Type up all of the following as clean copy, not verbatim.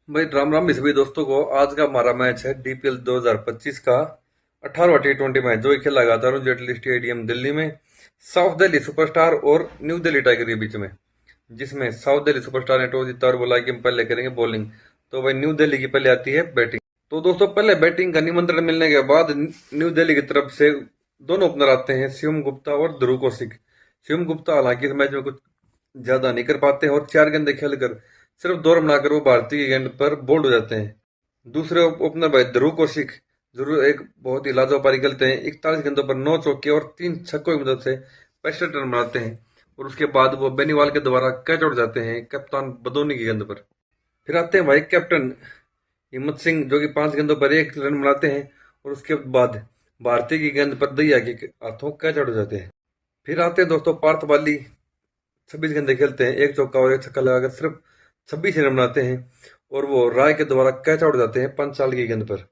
भाई राम राम भी सभी दोस्तों को। आज का हमारा मैच है डीपीएल 2025 का 18वां टी20 मैच जो खेला गया था अरुण जेटली स्टेडियम दिल्ली में साउथ दिल्ली सुपरस्टार और न्यू दिल्ली टाइगर के बीच में, जिसमें साउथ दिल्ली सुपरस्टार ने टॉस जीता और बोला कि हम पहले करेंगे बॉलिंग। तो भाई न्यू दिल्ली की पहले आती है बैटिंग। तो दोस्तों पहले बैटिंग का निमंत्रण मिलने के बाद न्यू दिल्ली की तरफ से दोनों ओपनर आते हैं, शिवम गुप्ता और ध्रुव कौशिक। शिवम गुप्ता हालांकि इस मैच में कुछ ज्यादा नहीं कर पाते हैं और 4 गेंदें खेलकर सिर्फ 2 रन बनाकर वो भारतीय गेंद पर बोल्ड हो जाते हैं। दूसरे ओपनर भाई ध्रुव कौशिक जरूर एक बहुत ही लाजवाब पारी खेलते हैं। 41 गेंदों पर 9 चौके और 3 छक्कों की मदद से 65 रन बनाते हैं और उसके बाद वो बेनीवाल के द्वारा कैच आउट जाते हैं कप्तान बदोनी की गेंद पर। फिर आते हैं भाई कैप्टन हिम्मत सिंह जो कि 5 गेंदों पर 1 रन बनाते हैं और उसके बाद भारतीय की गेंद पर दैया के हाथों कैच आउट हो जाते हैं। फिर आते हैं दोस्तों पार्थ बाली, 26 गेंदे खेलते हैं, 1 चौका और 1 छक्का लगाकर सिर्फ 26 रन बनाते हैं और वो राय के द्वारा कैच आउट जाते हैं पंचाल की गेंद पर।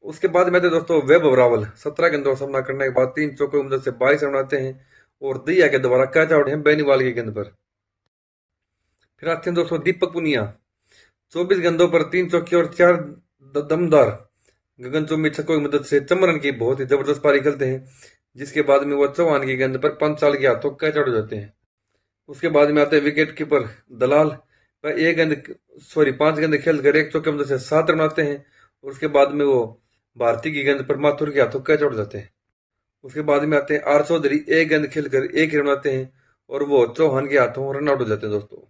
उसके बाद में थे दोस्तों वैभव रावल, 17 गेंदों का सामना करने के बाद 3 चौकों की मदद से 22 रन बनाते हैं और दैया के द्वारा कैच आउट है बेनीवाल की गेंद पर। फिर आते हैं दोस्तों दीपक पुनिया, 24 गेंदों पर 3 चौके और 4 दमदार गगनचुंबी छक्कों की मदद से चमरन की बहुत ही जबरदस्त पारी खेलते हैं, जिसके बाद में वो चौहान की गेंद पर पंचाल के हाथों कैच आउट हो जाते हैं। उसके बाद में आते हैं विकेट कीपर दलाल, वह 5 गेंद खेलकर 1 चौके की मदद से 7 रन बनाते हैं और उसके बाद में वो भारती की गेंद पर माथुर के हाथों कैच आउट जाते हैं। उसके बाद में आते हैं आर चौधरी, 1 गेंद खेलकर 1 ही रन बनाते हैं और वो चौहान के हाथों रन आउट हो जाते हैं दोस्तों।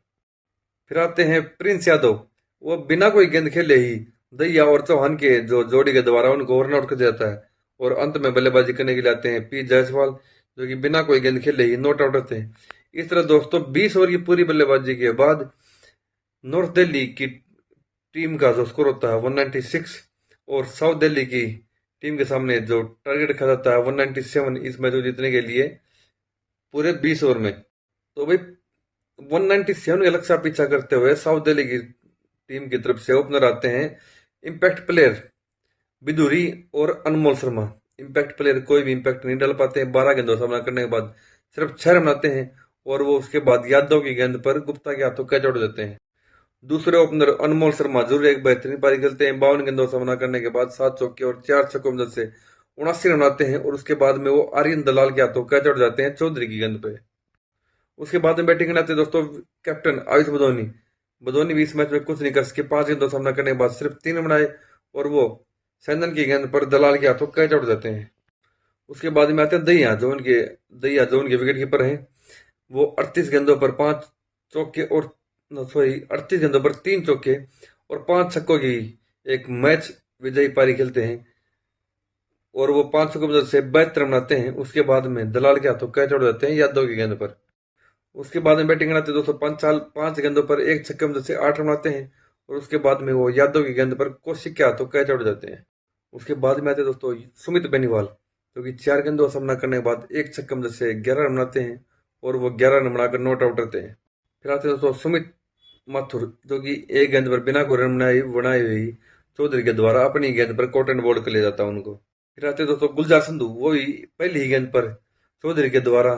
फिर आते हैं प्रिंस यादव, वो बिना कोई गेंद खेले ही दैया और चौहान के जो जोड़ी के द्वारा उनको रन आउट कर देता है और अंत में बल्लेबाजी करने के लिए आते हैं पी जायसवाल जो कि बिना कोई गेंद खेले ही नॉट आउट होते हैं। इस तरह दोस्तों 20 ओवर की पूरी बल्लेबाजी के बाद नॉर्थ दिल्ली की टीम का जो स्कोर होता है 196 और साउथ दिल्ली की टीम के सामने जो टारगेट रखा जाता है 197 इस मैच को जीतने के लिए पूरे 20 ओवर में। तो भाई 197 के लक्ष्य का पीछा करते हुए साउथ दिल्ली की टीम की तरफ से ओपनर आते हैं इम्पैक्ट प्लेयर बिधुरी और अनमोल शर्मा। इम्पैक्ट प्लेयर कोई भी इम्पैक्ट नहीं डाल पाते हैं, 12 गेंदों का सामना करने के बाद सिर्फ 6 रन बनाते हैं और वो उसके बाद यादव की गेंद पर गुप्ता के हाथों कैच आउट हो जाते हैं। दूसरे ओपनर अनमोल शर्मा जरूर एक बेहतरीन पारी खेलते हैं, 52 गेंदों का सामना करने के बाद 7 चौके और 4 छक्कों की मदद से 79 रन बनाते हैं और उसके बाद में वो आर्यन दलाल के हाथों कैच आउट जाते हैं चौधरी की गेंद पे। उसके बाद में बैटिंग करते हैं दोस्तों कैप्टन आयुष बदौनी। बदौनी भी इस मैच में कुछ नहीं कर सके, 5 गेंदों का सामना करने के बाद सिर्फ 3 रन बनाए और वो सैंदन की गेंद पर दलाल के हाथों कैच आउट जाते हैं। उसके बाद में आते हैं दैया जो उनके विकेट कीपर हैं। वो 38 गेंदों पर 5 चौके और 38 गेंदों पर 3 चौके और 5 छक्कों की एक मैच विजयी पारी खेलते हैं और वो 5 छक्कों की मदद से 72 रन बनाते हैं। उसके बाद में दलाल के हाथों कैच आउट हो जाते हैं यादव की गेंद पर। उसके बाद में बैटिंग कराते हैं दोस्तों पंचाल, 5 गेंदों पर 1 छक्के की मदद से 8 रन बनाते हैं और उसके बाद में वो यादव की गेंद पर कौशिक के हाथों कैच आउट हो जाते हैं। उसके बाद में आते हैं दोस्तों सुमित बेनीवाल जो कि 4 गेंदों का सामना करने के बाद 1 छक्के की मदद से 11 रन बनाते हैं और वो 11 रन बनाकर नॉट आउट रहते हैं। फिर आते हैं दोस्तों सुमित माथुर जो कि 1 गेंद पर बिना कोई रन बनाए हुई चौधरी के द्वारा अपनी गेंद पर कॉटन बॉल कर ले जाता है उनको। फिर आते हैं दोस्तों गुलजार संधू, वो भी पहली ही गेंद पर चौधरी के द्वारा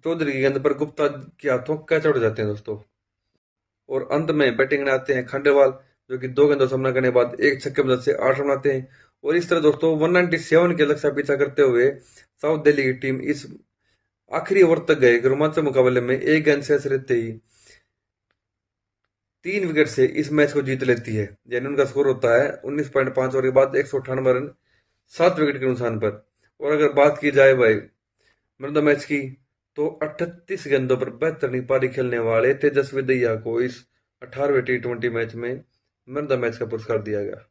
चौधरी की गेंद पर गुप्ता के हाथों कैच आउट हो जाते हैं दोस्तों। और अंत में बैटिंग में आते हैं खंडेवाल जो कि 2 गेंदों का सामना करने के बाद 1 छक्के की मदद से 8 रन बनाते हैं और इस तरह दोस्तों 197 के लक्ष्य का पीछा करते हुए साउथ दिल्ली की टीम इस आखिरी ओवर तक गए रोमांचक मुकाबले में 1 गेंद शेष रहते ही 3 विकेट से इस मैच को जीत लेती है। यानी उनका स्कोर होता है 19.5 ओवर के बाद 198 रन 7 विकेट के नुकसान पर। और अगर बात की जाए भाई मैन ऑफ द मैच की तो 38 गेंदों पर 72 रन पारी खेलने वाले तेजस्वी दहिया को इस 18वें टी20 मैच में मैन ऑफ द मैच का पुरस्कार दिया गया।